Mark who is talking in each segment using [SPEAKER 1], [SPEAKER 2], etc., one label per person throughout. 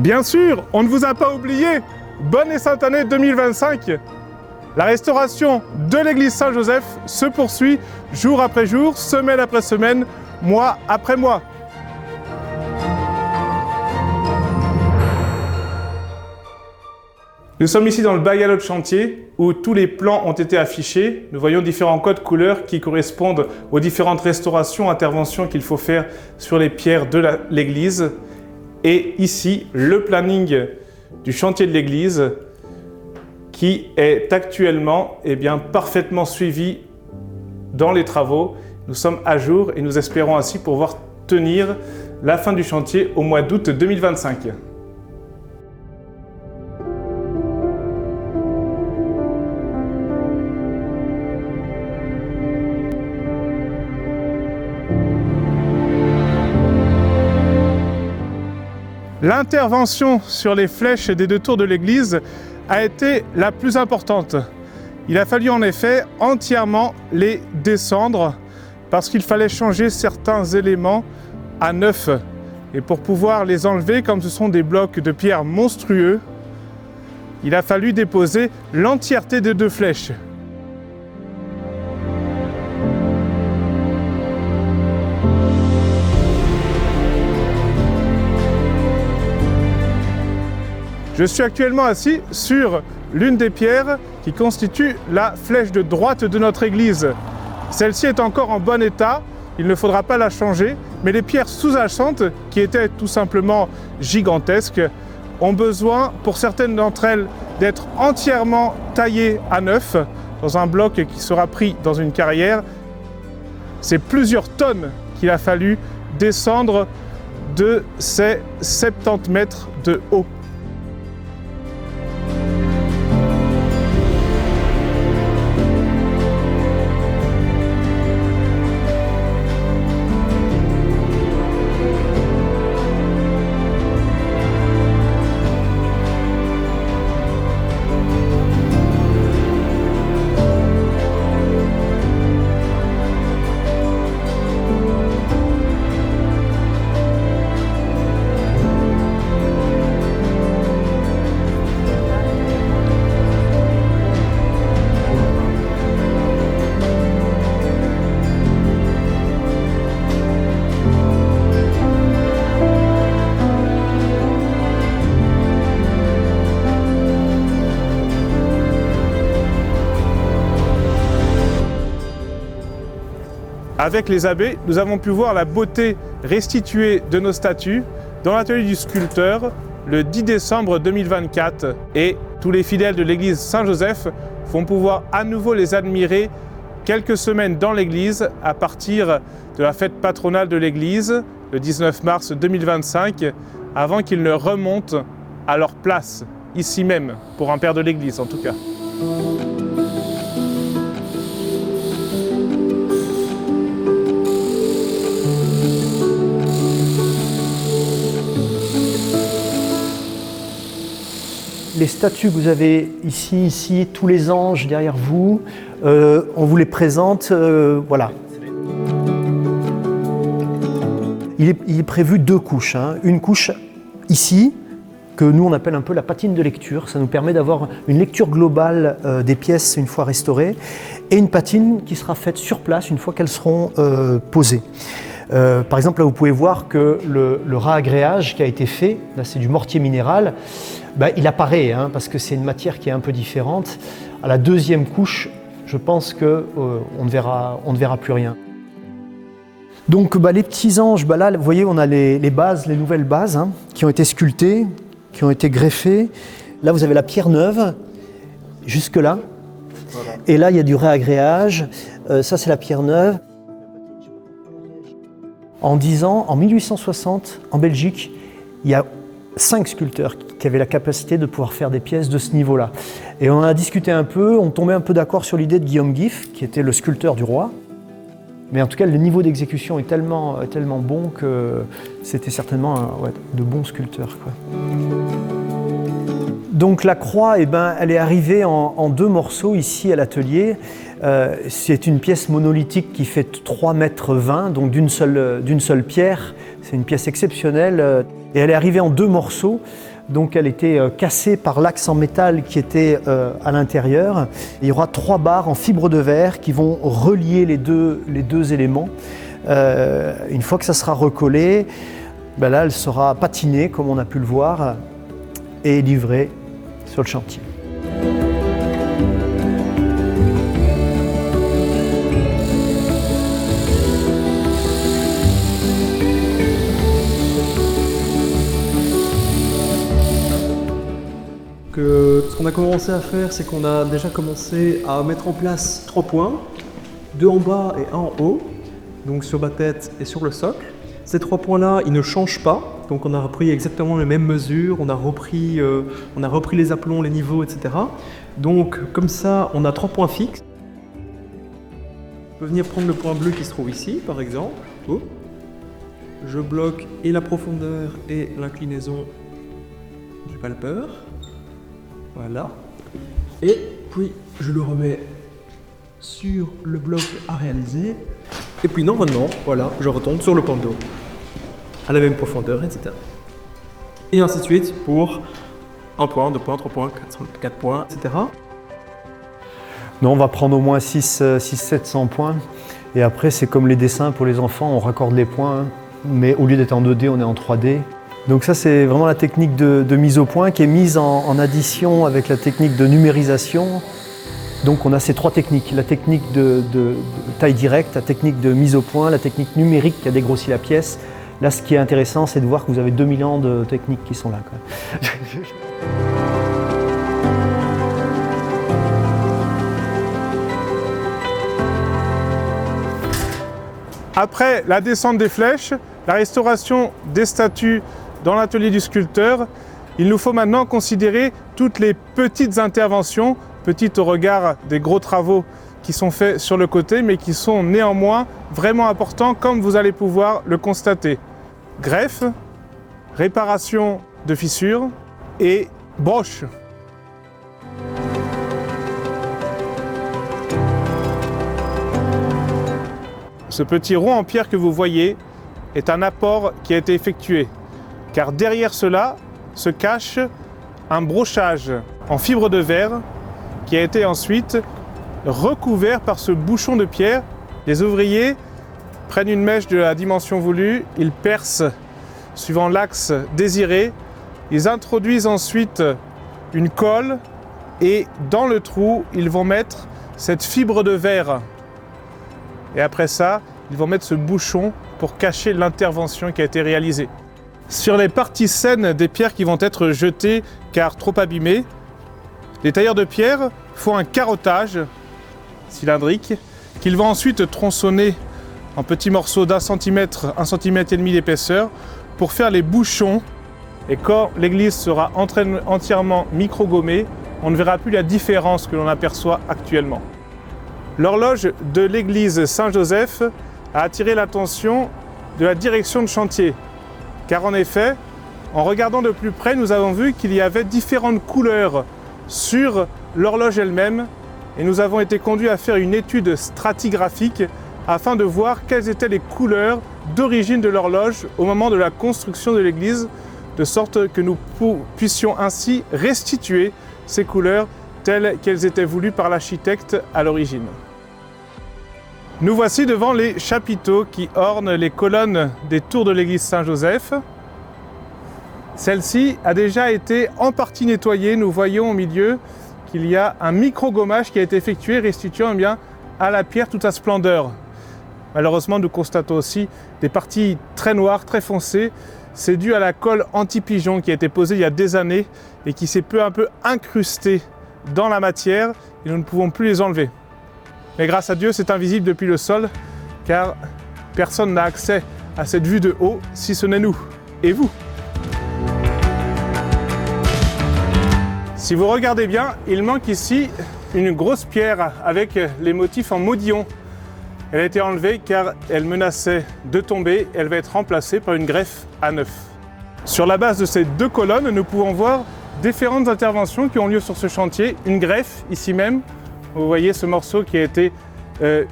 [SPEAKER 1] Bien sûr, on ne vous a pas oublié. Bonne et sainte année 2025. La restauration de l'église Saint-Joseph se poursuit jour après jour, semaine après semaine, mois après mois. Nous sommes ici dans le bungalow de chantier où tous les plans ont été affichés. Nous voyons différents codes couleurs qui correspondent aux différentes restaurations, interventions qu'il faut faire sur les pierres de l'église. Et ici, le planning du chantier de l'église qui est actuellement parfaitement suivi dans les travaux. Nous sommes à jour et nous espérons ainsi pouvoir tenir la fin du chantier au mois d'août 2025. L'intervention sur les flèches des deux tours de l'église a été la plus importante. Il a fallu en effet entièrement les descendre parce qu'il fallait changer certains éléments à neuf. Et pour pouvoir les enlever, comme ce sont des blocs de pierre monstrueux, il a fallu déposer l'entièreté des deux flèches. Je suis actuellement assis sur l'une des pierres qui constitue la flèche de droite de notre église. Celle-ci est encore en bon état, il ne faudra pas la changer, mais les pierres sous-jacentes, qui étaient tout simplement gigantesques, ont besoin, pour certaines d'entre elles, d'être entièrement taillées à neuf, dans un bloc qui sera pris dans une carrière. C'est plusieurs tonnes qu'il a fallu descendre de ces 70 mètres de haut. Avec les abbés, nous avons pu voir la beauté restituée de nos statues dans l'atelier du sculpteur le 10 décembre 2024. Et tous les fidèles de l'église Saint-Joseph vont pouvoir à nouveau les admirer quelques semaines dans l'église à partir de la fête patronale de l'église, le 19 mars 2025, avant qu'ils ne remontent à leur place, ici même, pour un père de l'église en tout cas.
[SPEAKER 2] Les statues que vous avez ici, tous les anges derrière vous, on vous les présente, voilà. Il est prévu deux couches, hein. Une couche ici, que nous on appelle un peu la patine de lecture, ça nous permet d'avoir une lecture globale des pièces une fois restaurées, et une patine qui sera faite sur place une fois qu'elles seront posées. Par exemple, là vous pouvez voir que le rat-agréage qui a été fait, là c'est du mortier minéral, il apparaît hein, parce que c'est une matière qui est un peu différente. À la deuxième couche, je pense qu'on ne verra plus rien. Donc les petits anges, là vous voyez on a les bases, les nouvelles bases hein, qui ont été sculptées, qui ont été greffées. Là vous avez la pierre neuve, jusque là. Voilà. Et là il y a du réagréage, ça c'est la pierre neuve. En 10 ans, en 1860, en Belgique, il y a 5 sculpteurs qui avaient la capacité de pouvoir faire des pièces de ce niveau-là. Et on a discuté un peu, on tombait un peu d'accord sur l'idée de Guillaume Giff, qui était le sculpteur du roi. Mais en tout cas, le niveau d'exécution est tellement bon que c'était certainement de bons sculpteurs, quoi. Donc la croix, elle est arrivée en 2 morceaux ici à l'atelier. C'est une pièce monolithique qui fait 3,20 m, donc d'une seule pierre. C'est une pièce exceptionnelle. Et elle est arrivée en 2 morceaux Donc elle était cassée par l'axe en métal qui était à l'intérieur. Il y aura 3 barres en fibre de verre qui vont relier les deux éléments. Une fois que ça sera recollé, ben là elle sera patinée comme on a pu le voir et livrée sur le chantier.
[SPEAKER 3] Ce qu'on a commencé à faire, c'est qu'on a déjà commencé à mettre en place 3 points, 2 en bas et 1 en haut, donc sur ma tête et sur le socle. Ces 3 points-là, ils ne changent pas, donc on a repris exactement les mêmes mesures, on a repris les aplombs, les niveaux, etc. Donc comme ça, on a 3 points fixes. Je peux venir prendre le point bleu qui se trouve ici, par exemple. Oh. Je bloque et la profondeur et l'inclinaison du palpeur. Voilà. Et puis je le remets sur le bloc à réaliser. Et puis normalement, voilà, je retombe sur le pan d'eau à la même profondeur, etc. Et ainsi de suite pour 1 point, 2 points, 3 points, 4 points, etc.
[SPEAKER 2] Non, on va prendre au moins 600-700 points. Et après, c'est comme les dessins pour les enfants, on raccorde les points, hein. Mais au lieu d'être en 2D, on est en 3D. Donc ça, c'est vraiment la technique de mise au point qui est mise en addition avec la technique de numérisation. Donc on a ces 3 techniques, la technique de taille directe, la technique de mise au point, la technique numérique qui a dégrossi la pièce. Là, ce qui est intéressant, c'est de voir que vous avez 2000 ans de techniques qui sont là, quoi.
[SPEAKER 1] Après la descente des flèches, la restauration des statues dans l'atelier du sculpteur, il nous faut maintenant considérer toutes les petites interventions, petites au regard des gros travaux qui sont faits sur le côté, mais qui sont néanmoins vraiment importants, comme vous allez pouvoir le constater. Greffe, réparation de fissures et broche. Ce petit rond en pierre que vous voyez est un apport qui a été effectué, car derrière cela se cache un brochage en fibre de verre qui a été ensuite recouvert par ce bouchon de pierre. Les ouvriers prennent une mèche de la dimension voulue, ils percent suivant l'axe désiré, ils introduisent ensuite une colle et dans le trou, ils vont mettre cette fibre de verre. Et après ça, ils vont mettre ce bouchon pour cacher l'intervention qui a été réalisée. Sur les parties saines des pierres qui vont être jetées car trop abîmées, les tailleurs de pierre font un carottage cylindrique qu'ils vont ensuite tronçonner en petits morceaux d'1 cm, 1,5 cm d'épaisseur pour faire les bouchons. Et quand l'église sera entièrement micro-gommée, on ne verra plus la différence que l'on aperçoit actuellement. L'horloge de l'église Saint-Joseph a attiré l'attention de la direction de chantier. Car en effet, en regardant de plus près, nous avons vu qu'il y avait différentes couleurs sur l'horloge elle-même et nous avons été conduits à faire une étude stratigraphique afin de voir quelles étaient les couleurs d'origine de l'horloge au moment de la construction de l'église, de sorte que nous puissions ainsi restituer ces couleurs telles qu'elles étaient voulues par l'architecte à l'origine. Nous voici devant les chapiteaux qui ornent les colonnes des tours de l'église Saint-Joseph. Celle-ci a déjà été en partie nettoyée. Nous voyons au milieu qu'il y a un micro-gommage qui a été effectué, restituant eh bien, à la pierre toute sa splendeur. Malheureusement, nous constatons aussi des parties très noires, très foncées. C'est dû à la colle anti-pigeon qui a été posée il y a des années et qui s'est peu à peu incrustée dans la matière et nous ne pouvons plus les enlever. Mais grâce à Dieu, c'est invisible depuis le sol, car personne n'a accès à cette vue de haut, si ce n'est nous et vous. Si vous regardez bien, il manque ici une grosse pierre avec les motifs en modillon. Elle a été enlevée car elle menaçait de tomber. Elle va être remplacée par une greffe à neuf. Sur la base de ces 2 colonnes, nous pouvons voir différentes interventions qui ont lieu sur ce chantier. Une greffe, ici même. Vous voyez ce morceau qui a été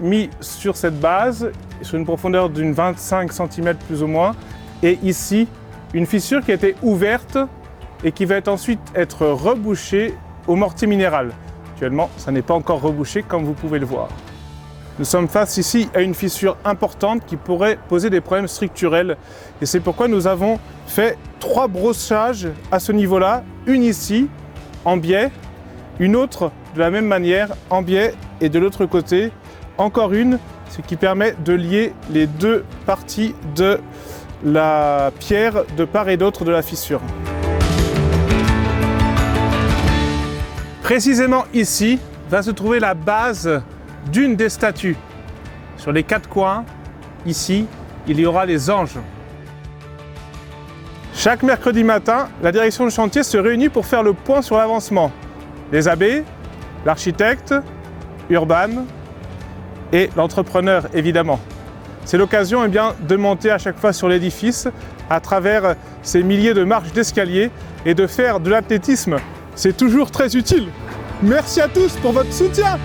[SPEAKER 1] mis sur cette base, sur une profondeur d'une 25 cm plus ou moins. Et ici, une fissure qui a été ouverte et qui va ensuite être rebouché au mortier minéral. Actuellement, ça n'est pas encore rebouché comme vous pouvez le voir. Nous sommes face ici à une fissure importante qui pourrait poser des problèmes structurels et c'est pourquoi nous avons fait 3 brossages à ce niveau-là, une ici en biais, une autre de la même manière en biais et de l'autre côté encore une, ce qui permet de lier les 2 parties de la pierre de part et d'autre de la fissure. Précisément ici va se trouver la base d'une des statues. Sur les 4 coins, ici, il y aura les anges. Chaque mercredi matin, la direction de chantier se réunit pour faire le point sur l'avancement. Les abbés, l'architecte, Urban et l'entrepreneur évidemment. C'est l'occasion de monter à chaque fois sur l'édifice à travers ces milliers de marches d'escalier et de faire de l'athlétisme. C'est toujours très utile. Merci à tous pour votre soutien.